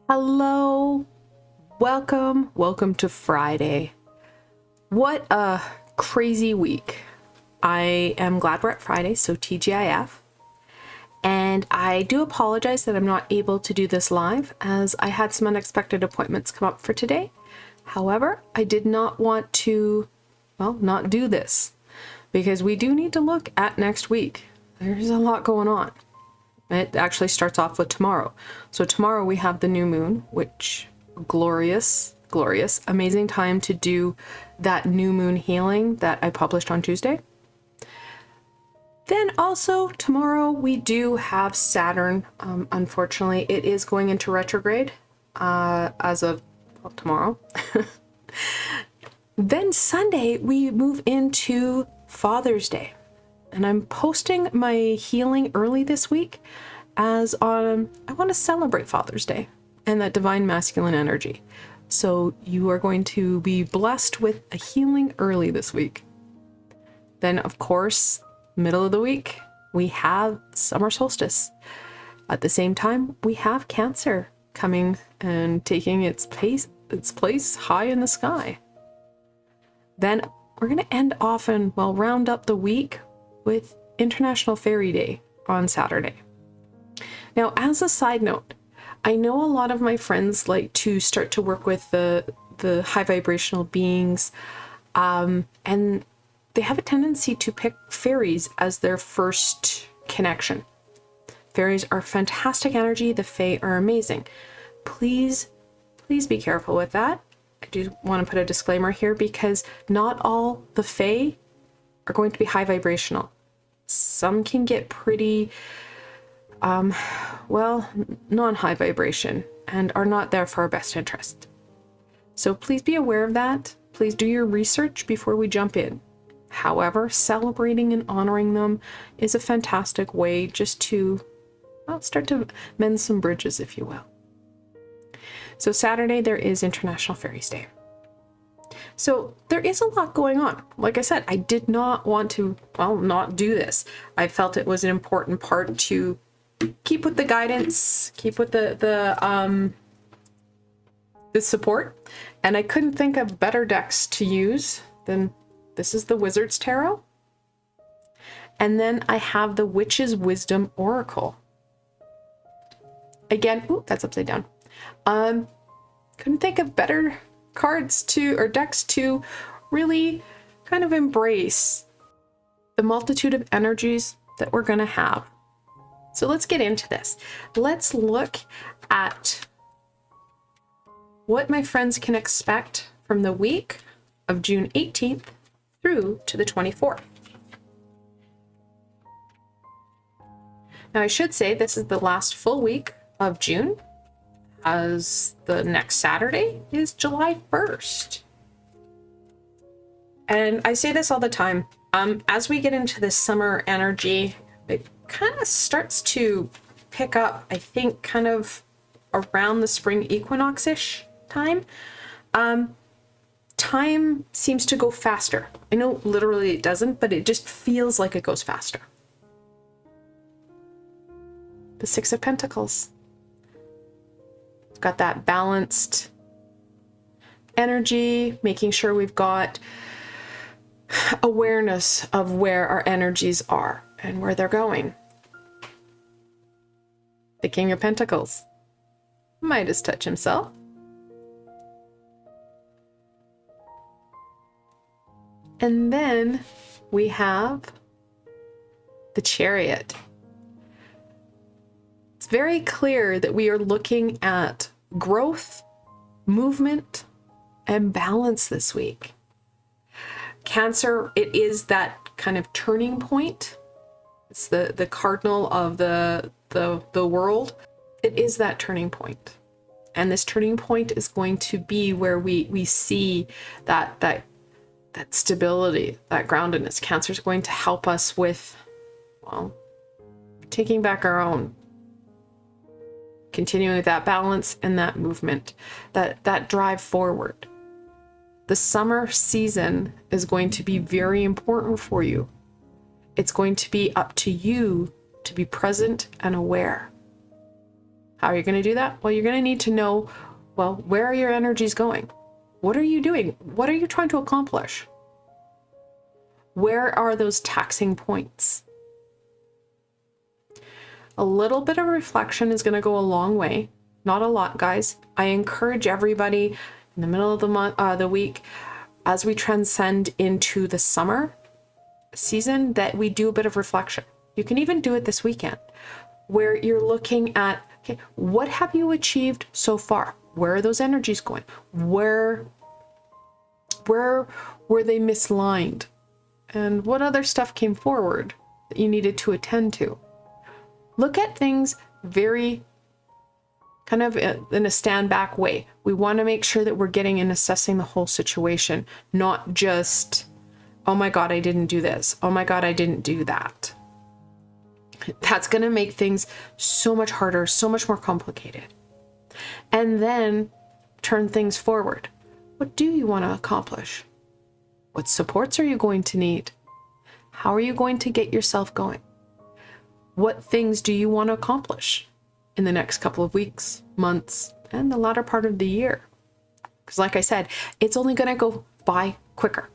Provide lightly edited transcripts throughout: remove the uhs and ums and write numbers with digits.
Hello, welcome to Friday. What a crazy week. I am glad we're at Friday, so TGIF. And I do apologize that I'm not able to do this live as I had some unexpected appointments come up for today. However, I did not want to, not do this because we do need to look at next week. There's a lot going on. It actually starts off with tomorrow. So tomorrow we have the new moon, which glorious, amazing time to do that new moon healing that I published on Tuesday. Then also tomorrow we do have Saturn. Unfortunately, it is going into retrograde as of tomorrow. Then Sunday we move into Father's Day. And I'm posting my healing early this week as I want to celebrate Father's Day and that divine masculine energy. So you are going to be blessed with a healing early this week. Then, of course, middle of the week, we have summer solstice. At the same time, we have Cancer coming and taking its place high in the sky. Then we're going to end off and, round up the week with International Fairy Day on Saturday. Now, as a side note, I know a lot of my friends like to start to work with the high vibrational beings, and they have a tendency to pick fairies as their first connection. Fairies are fantastic energy. The fae are amazing. Please be careful with that. I do want to put a disclaimer here because not all the fae are going to be high vibrational. Some can get pretty, non-high vibration and are not there for our best interest. So please be aware of that. Please do your research before we jump in. However, celebrating and honoring them is a fantastic way just to, start to mend some bridges, if you will. So Saturday, there is International Fairies Day. So there is a lot going on. Like I said, I did not want to, not do this. I felt it was an important part to keep with the guidance, keep with the support. And I couldn't think of better decks to use than this is the Wizard's Tarot. And then I have the Witch's Wisdom Oracle. Again, that's upside down. Couldn't think of better cards or decks to really kind of embrace the multitude of energies that we're going to have. So let's get into this. Let's look at what my friends can expect from the week of June 18th through to the 24th. Now I should say this is the last full week of June, as the next Saturday is July 1st. And I say this all the time. As we get into this summer energy, it kind of starts to pick up, I think, kind of around the spring equinox-ish time. Time seems to go faster. I know literally it doesn't, but it just feels like it goes faster. The Six of Pentacles. Got that balanced energy, making sure we've got awareness of where our energies are and where they're going. The King of Pentacles. Midas touch himself. And then we have the Chariot. It's very clear that we are looking at growth, movement, and balance this week. Cancer, it is that kind of turning point. It's the cardinal of the world. It is that turning point. And this turning point is going to be where we see that stability, that groundedness. Cancer is going to help us with, taking back our own. Continuing with that balance and that movement, that drive forward. The summer season is going to be very important for you. It's going to be up to you to be present and aware. How are you going to do that? Well, you're going to need to know, well, where are your energies going? What are you doing? What are you trying to accomplish? Where are those taxing points? A little bit of reflection is going to go a long way. Not a lot, guys. I encourage everybody in the middle of the week, as we transcend into the summer season, that we do a bit of reflection. You can even do it this weekend, where you're looking at, okay, what have you achieved so far? Where are those energies going? Where were they misaligned? And what other stuff came forward that you needed to attend to? Look at things very kind of in a stand back way. We want to make sure that we're getting and assessing the whole situation, not just, oh my God, I didn't do this. Oh my God, I didn't do that. That's going to make things so much harder, so much more complicated. And then turn things forward. What do you want to accomplish? What supports are you going to need? How are you going to get yourself going? What things do you want to accomplish in the next couple of weeks, months, and the latter part of the year? Because like I said, it's only going to go by quicker.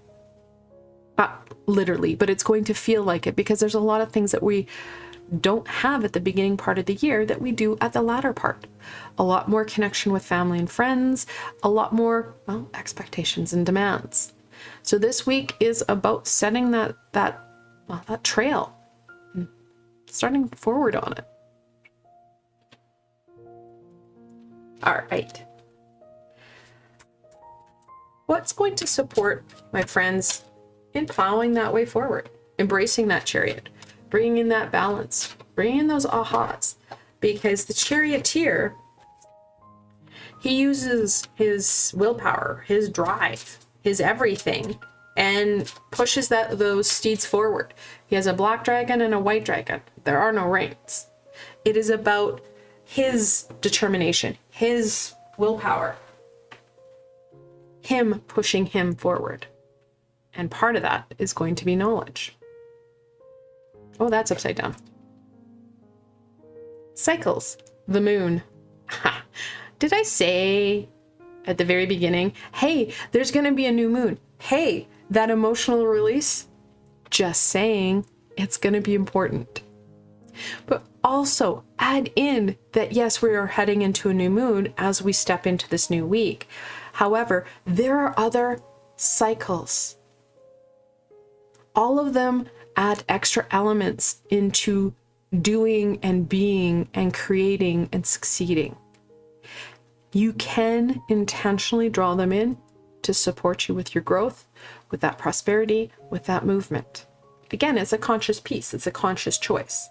Not literally, but it's going to feel like it, because there's a lot of things that we don't have at the beginning part of the year that we do at the latter part. A lot more connection with family and friends, a lot more, well, expectations and demands. So this week is about setting that trail, and starting forward on it. All right. What's going to support my friends in plowing that way forward, embracing that chariot, bringing in that balance, bringing in those ahas? Because the charioteer, he uses his willpower, his drive, his everything, and pushes those steeds forward. He has a black dragon and a white dragon. There are no reins. It is about his determination, his willpower, him pushing him forward. And part of that is going to be knowledge. Oh, that's upside down. Cycles, the moon. Did I say at the very beginning, hey, there's going to be a new moon? Hey, that emotional release? Just saying, it's going to be important. But also add in that, yes, we are heading into a new moon as we step into this new week. However, there are other cycles. All of them add extra elements into doing and being and creating and succeeding. You can intentionally draw them in to support you with your growth, with that prosperity, with that movement. Again, it's a conscious piece. It's a conscious choice.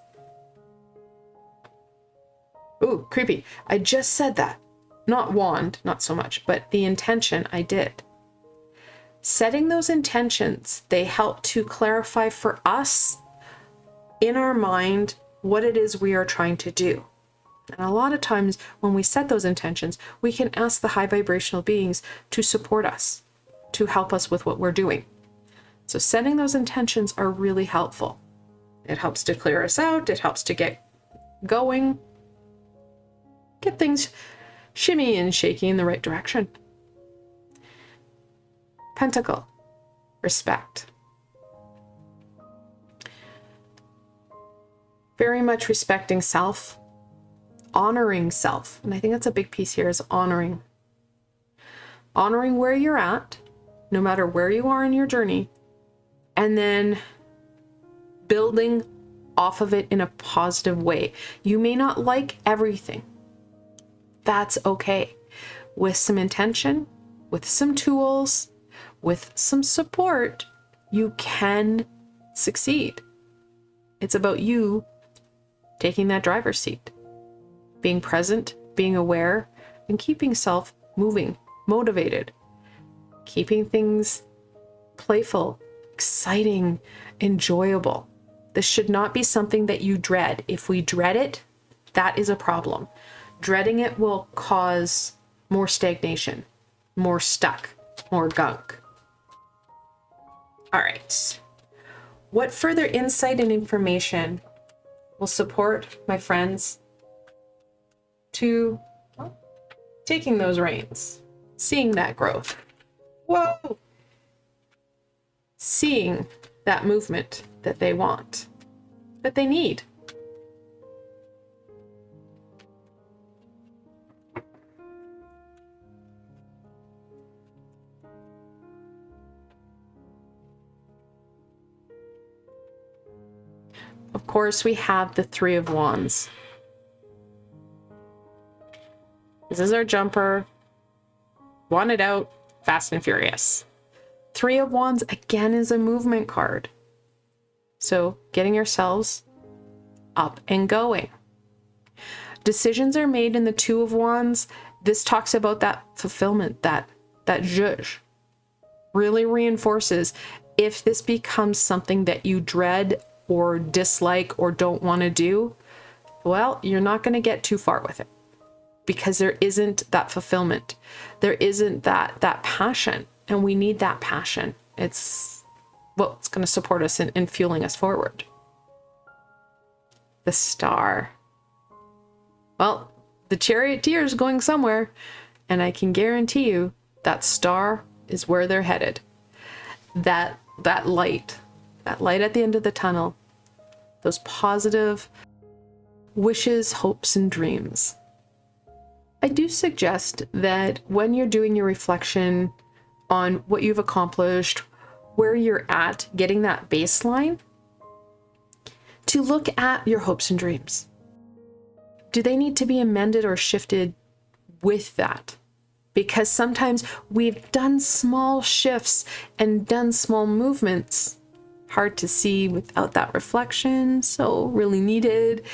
Ooh, creepy. I just said that. Not wand, not so much, but the intention I did. Setting those intentions, they help to clarify for us in our mind what it is we are trying to do. And a lot of times when we set those intentions, we can ask the high vibrational beings to support us, to help us with what we're doing. So setting those intentions are really helpful. It helps to clear us out. It helps to get going, get things shimmy and shaky in the right direction. Pentacle, respect. Very much respecting self, honoring self. And I think that's a big piece here, is honoring. Honoring where you're at, no matter where you are in your journey, and then building off of it in a positive way. You may not like everything. That's okay. With some intention, with some tools, with some support, you can succeed. It's about you taking that driver's seat, being present, being aware, and keeping self moving, motivated, keeping things playful, exciting, enjoyable. This should not be something that you dread. If we dread it, that is a problem. Dreading it will cause more stagnation, more stuck, more gunk. All right. What further insight and information will support my friends to taking those reins, seeing that growth. Whoa! Seeing that movement that they want, that they need. Of course, we have the Three of Wands. This is our jumper. Want it out, fast and furious. Three of Wands, again, is a movement card. So getting yourselves up and going. Decisions are made in the Two of Wands. This talks about that fulfillment, that zhuzh. Really reinforces if this becomes something that you dread or dislike or don't want to do, well, you're not going to get too far with it because there isn't that fulfillment. There isn't that passion, and we need that passion. It's what's going to support us in fueling us forward. The Star. Well, the charioteer is going somewhere, and I can guarantee you that star is where they're headed. That light at the end of the tunnel, those positive wishes, hopes, and dreams. I do suggest that when you're doing your reflection on what you've accomplished, where you're at, getting that baseline, to look at your hopes and dreams. Do they need to be amended or shifted with that? Because sometimes we've done small shifts and done small movements. Hard to see without that reflection, so really needed.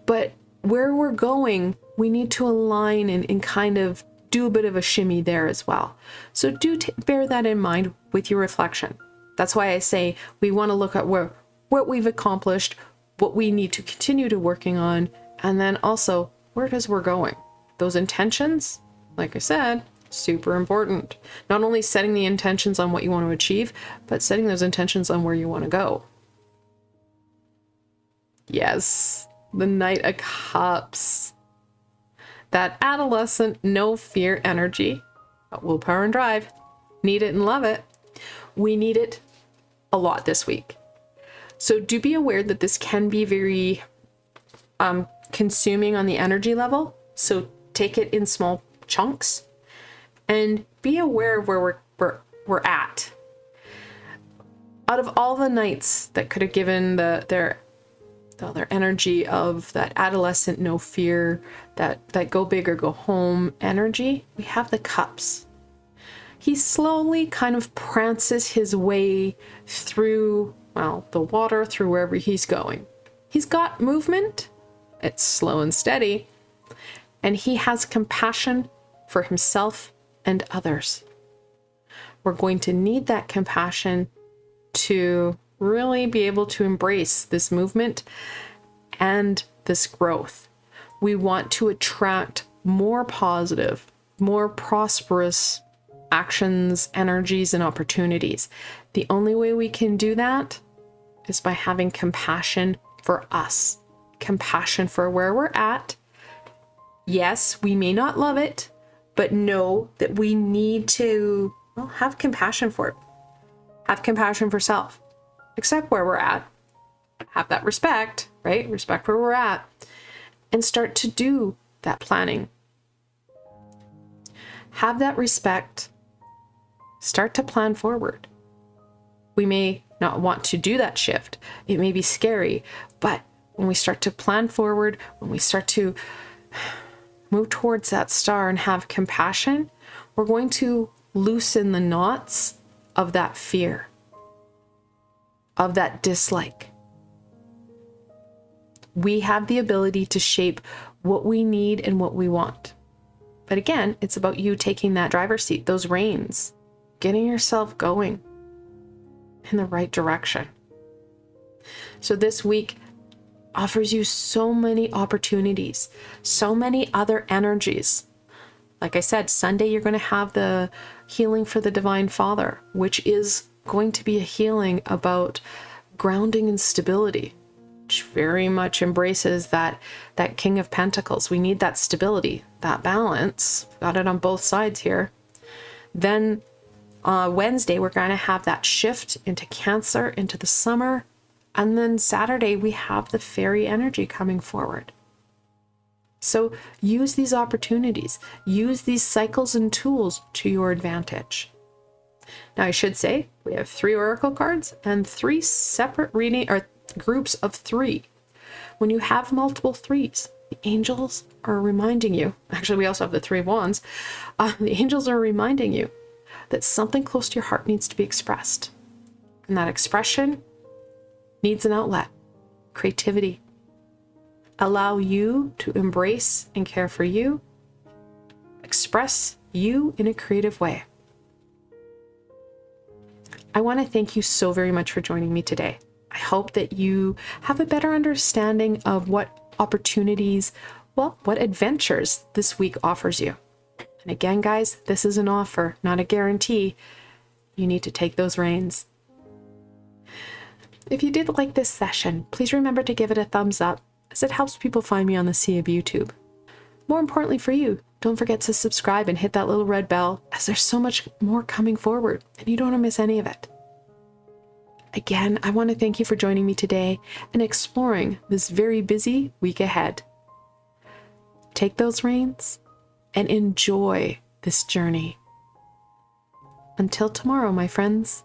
But where we're going, we need to align and kind of do a bit of a shimmy there as well. So do bear that in mind with your reflection. That's why I say we want to look at what we've accomplished, what we need to continue to working on, and then also where it is we're going. Those intentions, like I said, super important. Not only setting the intentions on what you want to achieve, but setting those intentions on where you want to go. Yes, the Knight of Cups. That adolescent, no fear energy, willpower and drive. Need it and love it. We need it a lot this week. So do be aware that this can be very consuming on the energy level. So take it in small chunks and be aware of where we're at. Out of all the nights that could have given their energy of that adolescent, no fear, that go big or go home energy, we have the Cups. He slowly kind of prances his way through, well, the water, through wherever he's going. He's got movement. It's slow and steady. And he has compassion for himself and others. We're going to need that compassion to really be able to embrace this movement and this growth. We want to attract more positive, more prosperous actions, energies, and opportunities. The only way we can do that is by having compassion for us, compassion for where we're at. Yes, we may not love it, but know that we need to, well, have compassion for it. Have compassion for self. Accept where we're at. Have that respect, right? Respect where we're at. And start to do that planning. Have that respect. Start to plan forward. We may not want to do that shift. It may be scary, but when we start to plan forward, when we start to move towards that star and have compassion, we're going to loosen the knots of that fear, of that dislike. We have the ability to shape what we need and what we want. But again, it's about you taking that driver's seat, those reins, getting yourself going in the right direction. So this week offers you so many opportunities, so many other energies. Like I said, Sunday, you're going to have the healing for the Divine Father, which is going to be a healing about grounding and stability, which very much embraces that King of Pentacles. We need that stability, that balance. Got it on both sides here. Then Wednesday, we're going to have that shift into Cancer, into the summer. And then Saturday, we have the fairy energy coming forward. So use these opportunities, use these cycles and tools to your advantage. Now, I should say we have 3 oracle cards and 3 separate reading or groups of 3. When you have multiple 3s, the angels are reminding you. Actually, we also have the 3 wands. The angels are reminding you that something close to your heart needs to be expressed, and that expression needs an outlet. Creativity. Allow you to embrace and care for you. Express you in a creative way. I want to thank you so very much for joining me today. I hope that you have a better understanding of what opportunities, well, what adventures this week offers you. And again, guys, this is an offer, not a guarantee. You need to take those reins. If you did like this session, please remember to give it a thumbs up, as it helps people find me on the sea of YouTube. More importantly for you, don't forget to subscribe and hit that little red bell, as there's so much more coming forward and you don't want to miss any of it. Again, I want to thank you for joining me today and exploring this very busy week ahead. Take those reins and enjoy this journey. Until tomorrow, my friends.